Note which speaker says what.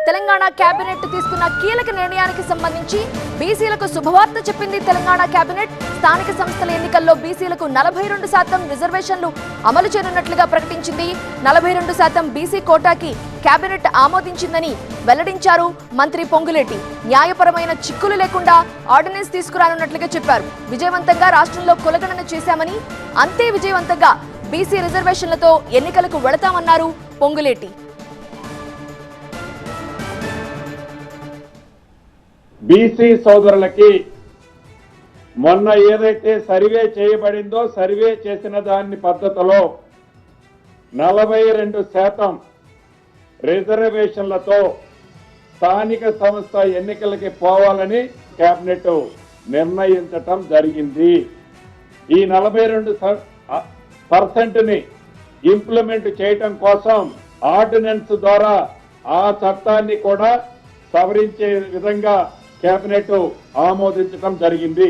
Speaker 1: Telangana cabinet తీసుకున్న కీలక నిర్ణయానికి సంబంధించి బీసీలకు శుభవార్త చెప్పింది తెలంగాణ కేబినెట్. స్థానిక సంస్థల ఎన్నికల్లో బీసీలకు 42% రిజర్వేషన్లు అమలు చేయనున్నట్లుగా ప్రకటించింది. 42% బీసీ కోటాకి కేబినెట్ ఆమోదించిందని వెల్లడించారు మంత్రి పొంగులేటి. న్యాయపరమైన చిక్కులు లేకుండా ఆర్డినెన్స్ తీసుకురానున్నట్లుగా చెప్పారు. విజయవంతంగా రాష్ట్రంలో కులగణన చేశామని, అంతే విజయవంతంగా బీసీ రిజర్వేషన్లతో ఎన్నికలకు వెళతామన్నారు పొంగులేటి.
Speaker 2: బీసీ సోదరులకి మొన్న ఏదైతే సర్వే చేయబడిందో, సర్వే చేసిన దాని పద్ధతిలో 42% రిజర్వేషన్లతో స్థానిక సంస్థ ఎన్నికలకి పోవాలని కేబినెట్ నిర్ణయించటం జరిగింది. ఈ 42%ని ఇంప్లిమెంట్ చేయటం కోసం ఆర్డినెన్స్ ద్వారా ఆ చట్టాన్ని కూడా సవరించే విధంగా కేబినెట్ ఆమోదించడం జరిగింది.